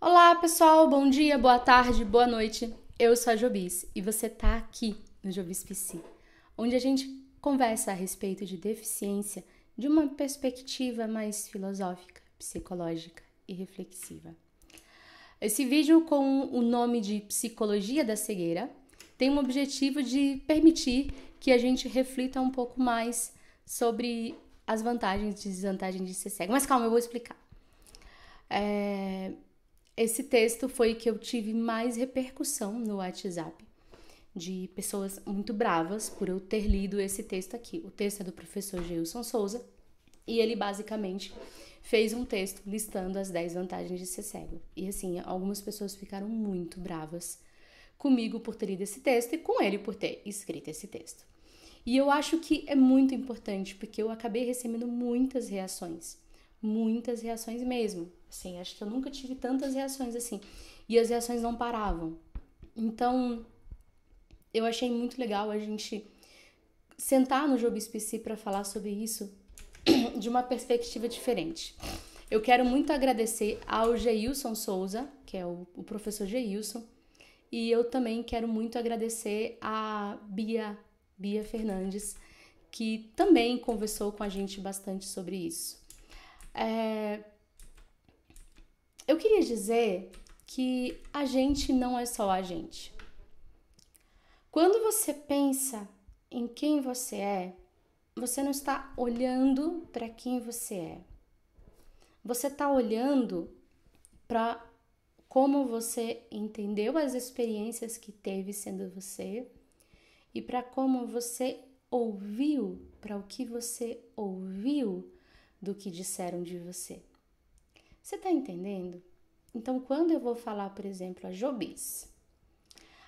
Olá, pessoal, bom dia, boa tarde, boa noite. Eu sou a Jobis e você tá aqui no Jobis PC, onde a gente conversa a respeito de deficiência de uma perspectiva mais filosófica, psicológica e reflexiva. Esse vídeo, com o nome de Psicologia da Cegueira, tem o objetivo de permitir que a gente reflita um pouco mais sobre as vantagens e desvantagens de ser cego. Mas calma, eu vou explicar. Esse texto foi que eu tive mais repercussão no WhatsApp, de pessoas muito bravas por eu ter lido esse texto aqui. O texto é do professor Geilson Souza e ele basicamente fez um texto listando as 10 vantagens de ser cego. E assim, algumas pessoas ficaram muito bravas comigo por ter lido esse texto e com ele por ter escrito esse texto. E eu acho que é muito importante, porque eu acabei recebendo muitas reações mesmo. Assim, acho que eu nunca tive tantas reações assim. E as reações não paravam. Então, eu achei muito legal a gente sentar no Jobis PC para falar sobre isso de uma perspectiva diferente. Eu quero muito agradecer ao Geilson Souza, que é o professor Geilson, e eu também quero muito agradecer a Bia Fernandes, que também conversou com a gente bastante sobre isso. Eu queria dizer que a gente não é só a gente. Quando você pensa em quem você não está olhando para quem você é. Você está olhando para como você entendeu as experiências que teve sendo você e para como você ouviu, para o que você ouviu do que disseram de você. Você está entendendo? Então, quando eu vou falar, por exemplo, a Jobis,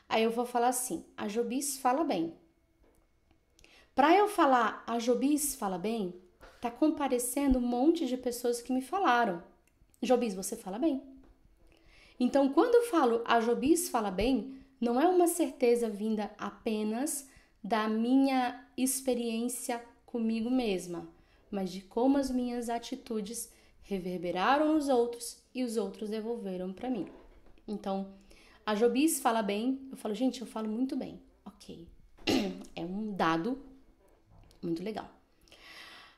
aí eu vou falar assim, a Jobis fala bem. Para eu falar a Jobis fala bem, tá comparecendo um monte de pessoas que me falaram. Jobis, você fala bem. Então, quando eu falo a Jobis fala bem, não é uma certeza vinda apenas da minha experiência comigo mesma, mas de como as minhas atitudes reverberaram nos outros e os outros devolveram para mim. Então, a Jobis fala bem, eu falo, gente, eu falo muito bem. Ok, é um dado muito legal.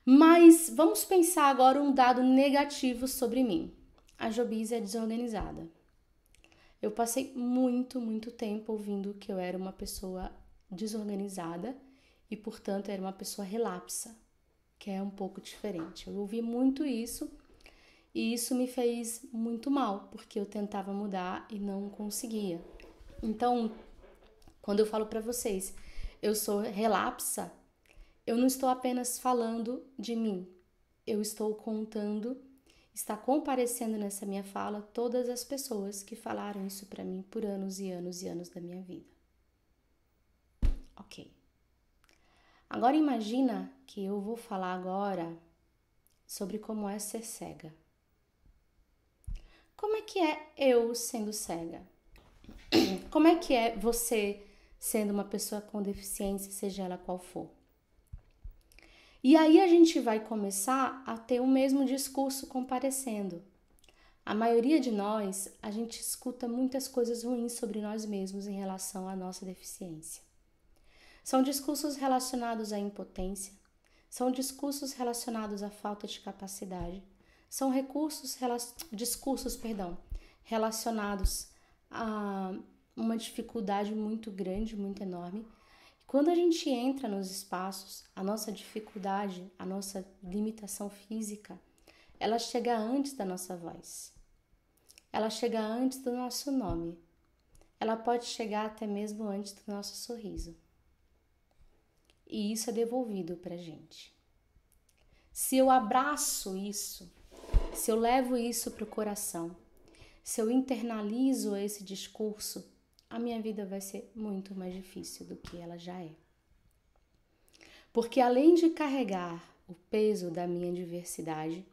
Mas vamos pensar agora um dado negativo sobre mim. A Jobis é desorganizada. Eu passei muito tempo ouvindo que eu era uma pessoa desorganizada e, portanto, era uma pessoa relapsa, que é um pouco diferente. Eu ouvi muito isso e isso me fez muito mal, porque eu tentava mudar e não conseguia. Então, quando eu falo para vocês, eu sou relapsa, eu não estou apenas falando de mim, eu estou contando, está comparecendo nessa minha fala todas as pessoas que falaram isso para mim por anos e anos e anos da minha vida. Ok. Agora imagina que eu vou falar agora sobre como é ser cega. Como é que é eu sendo cega? Como é que é você sendo uma pessoa com deficiência, seja ela qual for? E aí a gente vai começar a ter o mesmo discurso comparecendo. A maioria de nós, a gente escuta muitas coisas ruins sobre nós mesmos em relação à nossa deficiência. São discursos relacionados à impotência, são discursos relacionados à falta de capacidade, são discursos relacionados a uma dificuldade muito grande, muito enorme. Quando a gente entra nos espaços, a nossa dificuldade, a nossa limitação física, ela chega antes da nossa voz. Ela chega antes do nosso nome. Ela pode chegar até mesmo antes do nosso sorriso. E isso é devolvido pra gente. Se eu abraço isso, se eu levo isso pro coração, se eu internalizo esse discurso, a minha vida vai ser muito mais difícil do que ela já é. Porque além de carregar o peso da minha diversidade,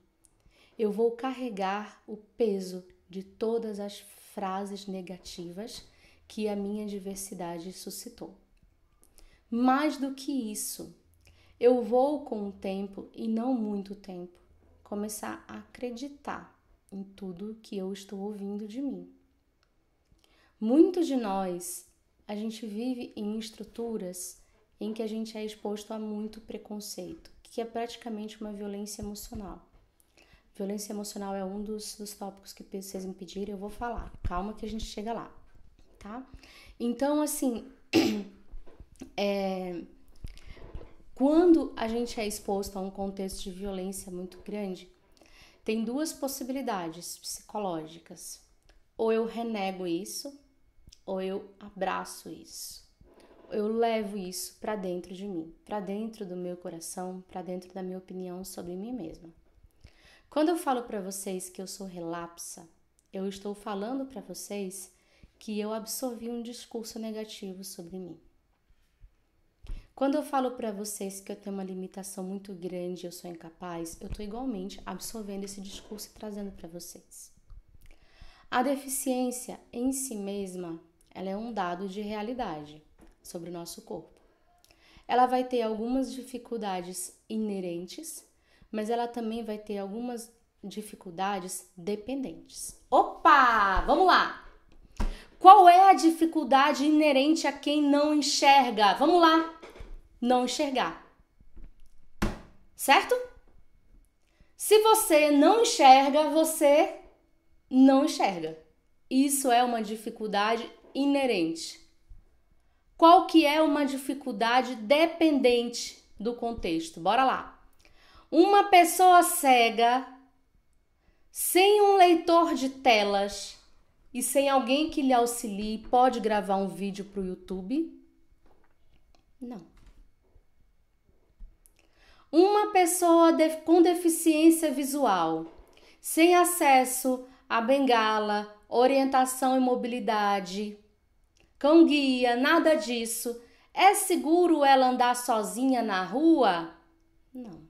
eu vou carregar o peso de todas as frases negativas que a minha diversidade suscitou. Mais do que isso, eu vou com o tempo, e não muito tempo, começar a acreditar em tudo que eu estou ouvindo de mim. Muitos de nós, a gente vive em estruturas em que a gente é exposto a muito preconceito, que é praticamente uma violência emocional. Violência emocional é um dos tópicos que vocês me pediram, eu vou falar. Calma que a gente chega lá, tá? Então, assim, quando a gente é exposto a um contexto de violência muito grande, tem duas possibilidades psicológicas. Ou eu renego isso, ou eu abraço isso. Eu levo isso para dentro de mim, para dentro do meu coração, para dentro da minha opinião sobre mim mesma. Quando eu falo para vocês que eu sou relapsa, eu estou falando para vocês que eu absorvi um discurso negativo sobre mim. Quando eu falo para vocês que eu tenho uma limitação muito grande, eu sou incapaz, eu estou igualmente absorvendo esse discurso e trazendo para vocês. A deficiência em si mesma, ela é um dado de realidade sobre o nosso corpo. Ela vai ter algumas dificuldades inerentes, mas ela também vai ter algumas dificuldades dependentes. Opa! Vamos lá! Qual é a dificuldade inerente a quem não enxerga? Vamos lá! Não enxergar. Certo? Se você não enxerga, você não enxerga. Isso é uma dificuldade inerente. Qual que é uma dificuldade dependente do contexto? Bora lá. Uma pessoa cega, sem um leitor de telas e sem alguém que lhe auxilie, pode gravar um vídeo para o YouTube? Não. Uma pessoa com deficiência visual, sem acesso a bengala, orientação e mobilidade, cão-guia, nada disso, é seguro ela andar sozinha na rua? Não.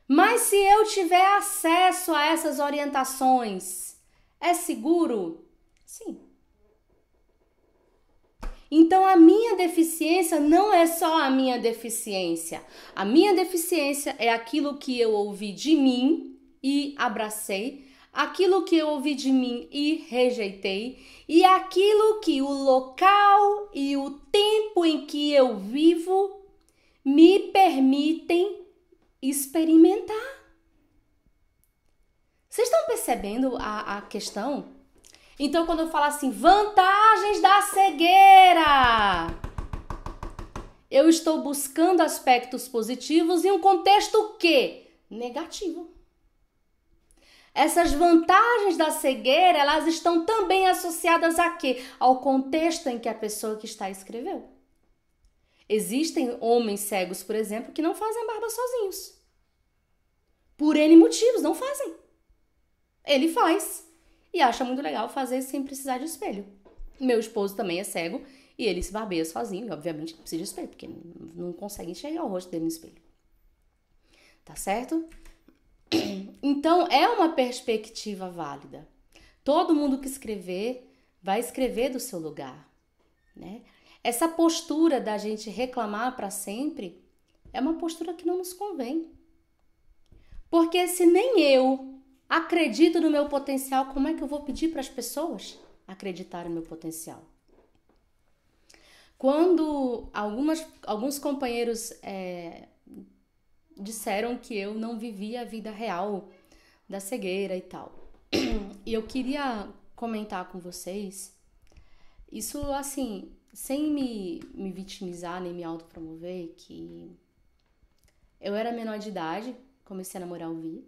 Mas se eu tiver acesso a essas orientações, é seguro? Sim. Então, a minha deficiência não é só a minha deficiência. A minha deficiência é aquilo que eu ouvi de mim e abracei, aquilo que eu ouvi de mim e rejeitei, e aquilo que o local e o tempo em que eu vivo me permitem experimentar. Vocês estão percebendo a questão? Então, quando eu falo assim, vantagens da cegueira, eu estou buscando aspectos positivos em um contexto o quê? Negativo. Essas vantagens da cegueira, elas estão também associadas a quê? Ao contexto em que a pessoa que está escreveu. Existem homens cegos, por exemplo, que não fazem barba sozinhos. Por N motivos, não fazem. Ele faz. E acha muito legal fazer sem precisar de espelho. Meu esposo também é cego e ele se barbeia sozinho. E obviamente não precisa de espelho, porque não consegue enxergar o rosto dele no espelho. Tá certo? Então, é uma perspectiva válida. Todo mundo que escrever, vai escrever do seu lugar, né? Essa postura da gente reclamar para sempre é uma postura que não nos convém. Porque se nem eu acredito no meu potencial, como é que eu vou pedir para as pessoas acreditarem no meu potencial? Quando alguns companheiros disseram que eu não vivia a vida real da cegueira e tal, e eu queria comentar com vocês, isso assim, sem me vitimizar nem me autopromover, que eu era menor de idade, comecei a namorar o Vi,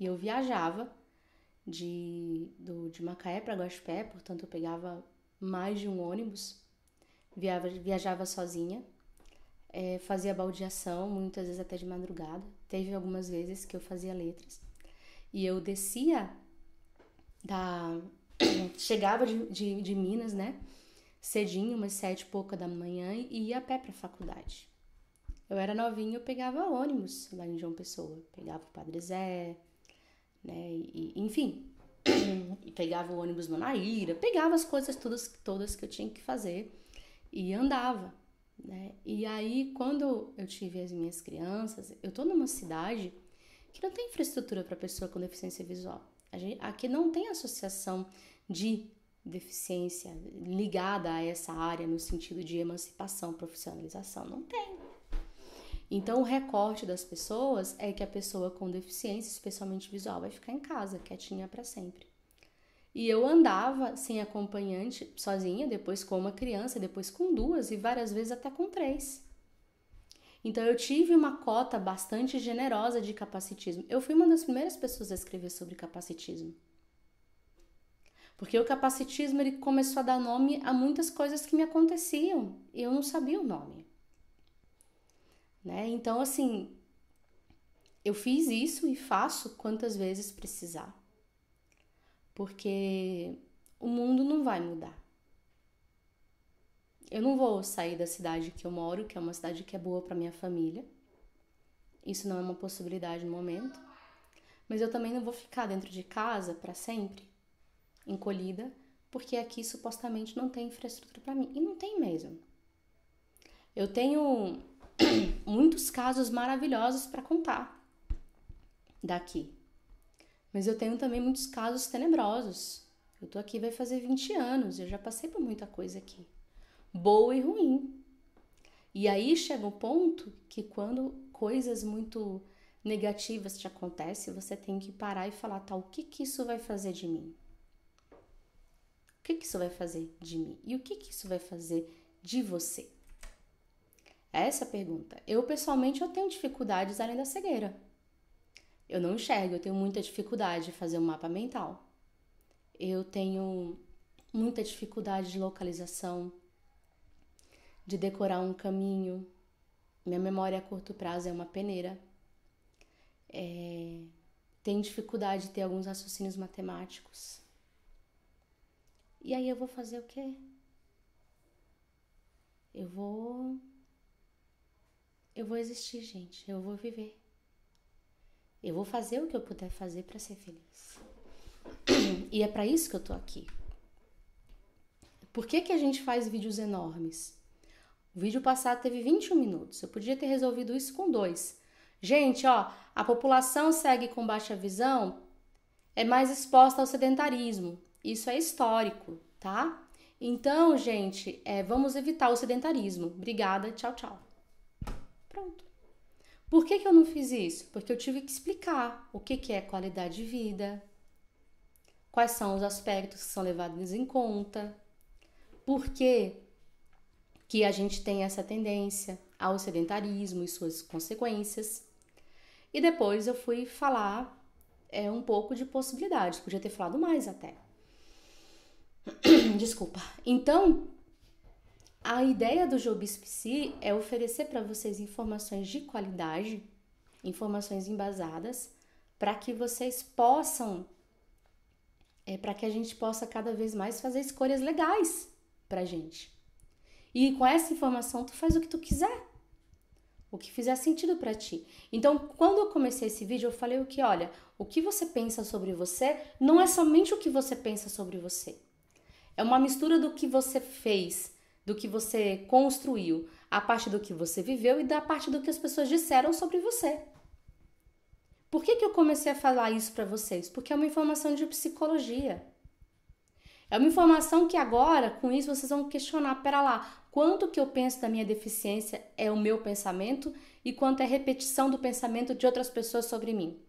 e eu viajava de Macaé para Guaxupé, portanto eu pegava mais de um ônibus, viajava sozinha, fazia baldeação, muitas vezes até de madrugada. Teve algumas vezes que eu fazia letras. E eu descia chegava de Minas, né? Cedinho, umas 7h pouca da manhã, e ia a pé pra faculdade. Eu era novinha, eu pegava ônibus lá em João Pessoa. Pegava o Padre Zé, né? Enfim, e pegava o ônibus Manaíra, pegava as coisas todas que eu tinha que fazer e andava, né? E aí, quando eu tive as minhas crianças, eu tô numa cidade que não tem infraestrutura para pessoa com deficiência visual. Aqui não tem associação de deficiência ligada a essa área no sentido de emancipação, profissionalização. Não tem. Então, o recorte das pessoas é que a pessoa com deficiência, especialmente visual, vai ficar em casa, quietinha para sempre. E eu andava sem acompanhante, sozinha, depois com uma criança, depois com 2 e várias vezes até com 3. Então, eu tive uma cota bastante generosa de capacitismo. Eu fui uma das primeiras pessoas a escrever sobre capacitismo. Porque o capacitismo ele começou a dar nome a muitas coisas que me aconteciam e eu não sabia o nome. Né? Então, assim, eu fiz isso e faço quantas vezes precisar. Porque o mundo não vai mudar. Eu não vou sair da cidade que eu moro, que é uma cidade que é boa para minha família. Isso não é uma possibilidade no momento. Mas eu também não vou ficar dentro de casa para sempre, encolhida, porque aqui supostamente não tem infraestrutura para mim. E não tem mesmo. Eu tenho muitos casos maravilhosos para contar daqui. Mas eu tenho também muitos casos tenebrosos. Eu tô aqui vai fazer 20 anos, eu já passei por muita coisa aqui. Boa e ruim. E aí chega um ponto que quando coisas muito negativas te acontecem, você tem que parar e falar, tá, o que que isso vai fazer de mim? O que que isso vai fazer de mim? E o que que isso vai fazer de você? Essa é a pergunta. Eu, pessoalmente, eu tenho dificuldades além da cegueira. Eu não enxergo, eu tenho muita dificuldade de fazer um mapa mental. Eu tenho muita dificuldade de localização, de decorar um caminho. Minha memória a curto prazo é uma peneira. Tenho dificuldade de ter alguns raciocínios matemáticos. E aí eu vou fazer o quê? Eu vou existir, gente. Eu vou viver. Eu vou fazer o que eu puder fazer para ser feliz. E é para isso que eu tô aqui. Por que que a gente faz vídeos enormes? O vídeo passado teve 21 minutos. Eu podia ter resolvido isso com 2. Gente, ó, a população cega com baixa visão é mais exposta ao sedentarismo. Isso é histórico, tá? Então, gente, vamos evitar o sedentarismo. Obrigada, tchau, tchau. Pronto. Por que que eu não fiz isso? Porque eu tive que explicar o que que é qualidade de vida, quais são os aspectos que são levados em conta, por que que a gente tem essa tendência ao sedentarismo e suas consequências. E depois eu fui falar um pouco de possibilidades, podia ter falado mais até. Desculpa. Então, a ideia do Jobispc é oferecer para vocês informações de qualidade, informações embasadas, para que vocês possam, para que a gente possa cada vez mais fazer escolhas legais pra gente. E com essa informação tu faz o que tu quiser, o que fizer sentido para ti. Então, quando eu comecei esse vídeo, eu falei olha, o que você pensa sobre você não é somente o que você pensa sobre você. É uma mistura do que você fez, do que você construiu, a parte do que você viveu e da parte do que as pessoas disseram sobre você. Por que que eu comecei a falar isso para vocês? Porque é uma informação de psicologia. É uma informação que agora, com isso, vocês vão questionar, pera lá, quanto que eu penso da minha deficiência é o meu pensamento e quanto é repetição do pensamento de outras pessoas sobre mim.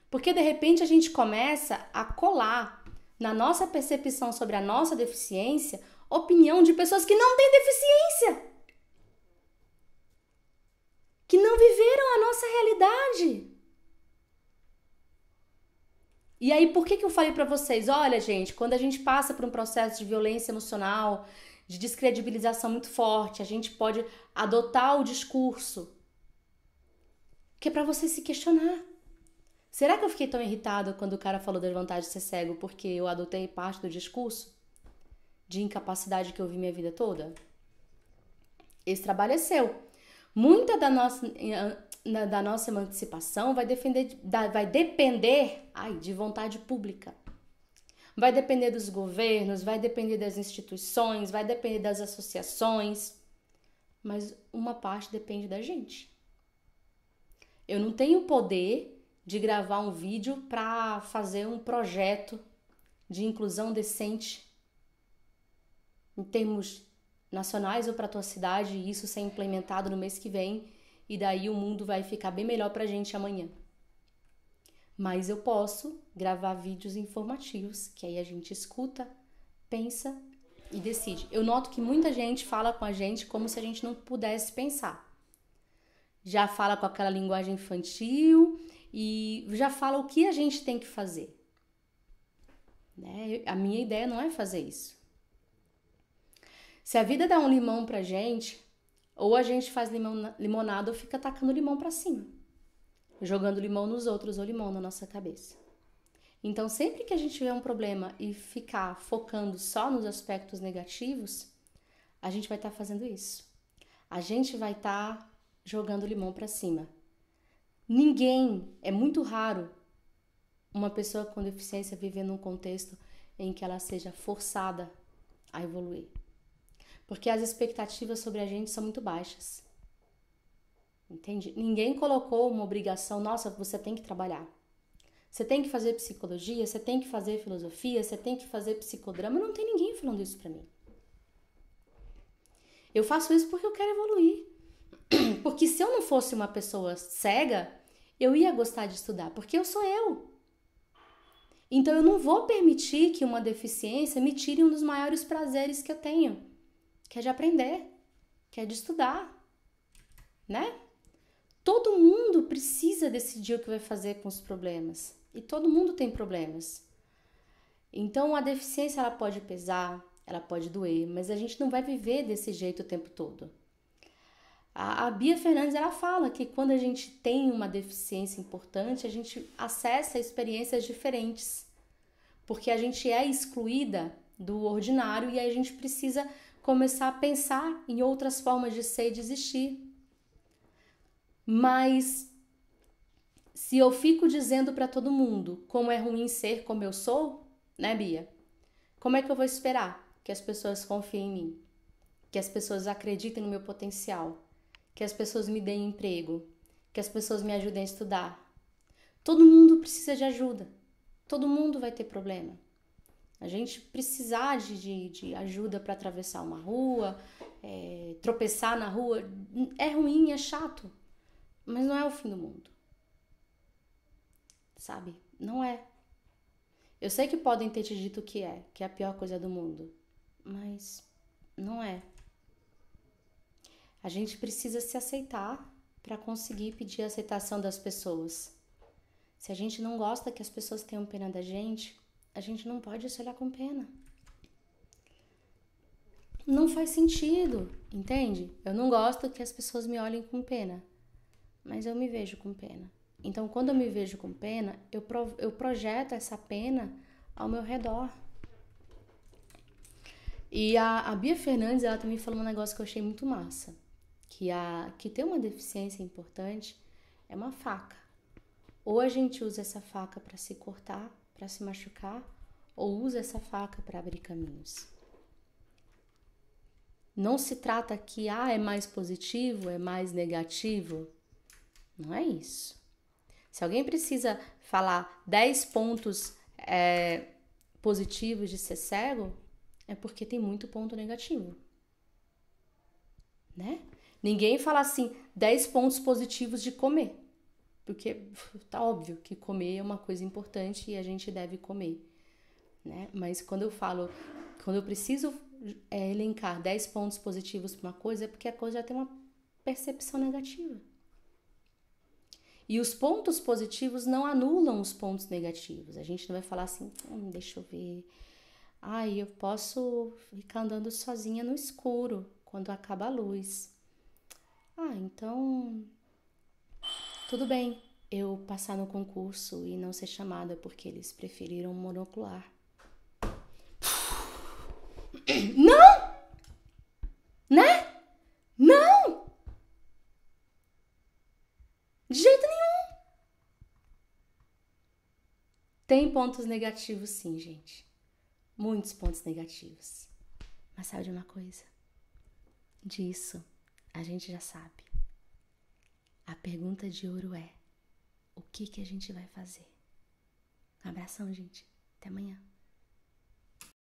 Porque, de repente, a gente começa a colar na nossa percepção sobre a nossa deficiência opinião de pessoas que não têm deficiência, que não viveram a nossa realidade. E aí, por que eu falei pra vocês? Olha, gente, quando a gente passa por um processo de violência emocional, de descredibilização muito forte, a gente pode adotar o discurso, que é pra você se questionar. Será que eu fiquei tão irritada quando o cara falou da vantagem de ser cego porque eu adotei parte do discurso de incapacidade que eu vi minha vida toda? Esse trabalho é seu. Muita da nossa emancipação vai depender de vontade pública. Vai depender dos governos, vai depender das instituições, vai depender das associações. Mas uma parte depende da gente. Eu não tenho poder de gravar um vídeo para fazer um projeto de inclusão decente em termos nacionais ou para a tua cidade e isso ser implementado no mês que vem e daí o mundo vai ficar bem melhor pra gente amanhã. Mas eu posso gravar vídeos informativos, que aí a gente escuta, pensa e decide. Eu noto que muita gente fala com a gente como se a gente não pudesse pensar. Já fala com aquela linguagem infantil e já fala o que a gente tem que fazer. Né? A minha ideia não é fazer isso. Se a vida dá um limão pra gente, ou a gente faz limonada ou fica tacando limão pra cima. Jogando limão nos outros ou limão na nossa cabeça. Então, sempre que a gente tiver um problema e ficar focando só nos aspectos negativos, a gente vai estar fazendo isso. A gente vai estar jogando limão para cima. É muito raro uma pessoa com deficiência viver num contexto em que ela seja forçada a evoluir. Porque as expectativas sobre a gente são muito baixas. Entende? Ninguém colocou uma obrigação, nossa, você tem que trabalhar. Você tem que fazer psicologia, você tem que fazer filosofia, você tem que fazer psicodrama. Não tem ninguém falando isso pra mim. Eu faço isso porque eu quero evoluir. Porque se eu não fosse uma pessoa cega, eu ia gostar de estudar, porque eu sou eu. Então eu não vou permitir que uma deficiência me tire um dos maiores prazeres que eu tenho, que é de aprender, que é de estudar, né? Todo mundo precisa decidir o que vai fazer com os problemas. E todo mundo tem problemas. Então, a deficiência ela pode pesar, ela pode doer, mas a gente não vai viver desse jeito o tempo todo. A Bia Fernandes, ela fala que quando a gente tem uma deficiência importante, a gente acessa experiências diferentes. Porque a gente é excluída do ordinário e aí a gente precisa começar a pensar em outras formas de ser e de existir. Mas se eu fico dizendo para todo mundo como é ruim ser como eu sou, né, Bia? Como é que eu vou esperar que as pessoas confiem em mim? Que as pessoas acreditem no meu potencial? Que as pessoas me deem emprego? Que as pessoas me ajudem a estudar? Todo mundo precisa de ajuda. Todo mundo vai ter problema. A gente precisar de ajuda para atravessar uma rua, tropeçar na rua, é ruim, é chato. Mas não é o fim do mundo. Sabe? Não é. Eu sei que podem ter te dito que é a pior coisa do mundo. Mas não é. A gente precisa se aceitar para conseguir pedir a aceitação das pessoas. Se a gente não gosta que as pessoas tenham pena da gente, a gente não pode se olhar com pena. Não faz sentido, entende? Eu não gosto que as pessoas me olhem com pena. Mas eu me vejo com pena. Então, quando eu me vejo com pena, eu projeto essa pena ao meu redor. E a Bia Fernandes, ela também falou um negócio que eu achei muito massa. Que ter uma deficiência importante é uma faca. Ou a gente usa essa faca para se cortar, para se machucar, ou usa essa faca para abrir caminhos. Não se trata que é mais positivo, é mais negativo. Não é isso. Se alguém precisa falar 10 pontos positivos de ser cego, é porque tem muito ponto negativo. Né? Ninguém fala assim, 10 pontos positivos de comer. Porque tá óbvio que comer é uma coisa importante e a gente deve comer. Né? Mas quando eu preciso elencar 10 pontos positivos para uma coisa, é porque a coisa já tem uma percepção negativa. E os pontos positivos não anulam os pontos negativos. A gente não vai falar assim, deixa eu ver. Eu posso ficar andando sozinha no escuro quando acaba a luz. Então, tudo bem eu passar no concurso e não ser chamada porque eles preferiram monocular. Não! Né? Não! De jeito nenhum. Tem pontos negativos sim, gente. Muitos pontos negativos. Mas sabe de uma coisa? Disso a gente já sabe. A pergunta de ouro é: o que a gente vai fazer. Um abração, gente. Até amanhã.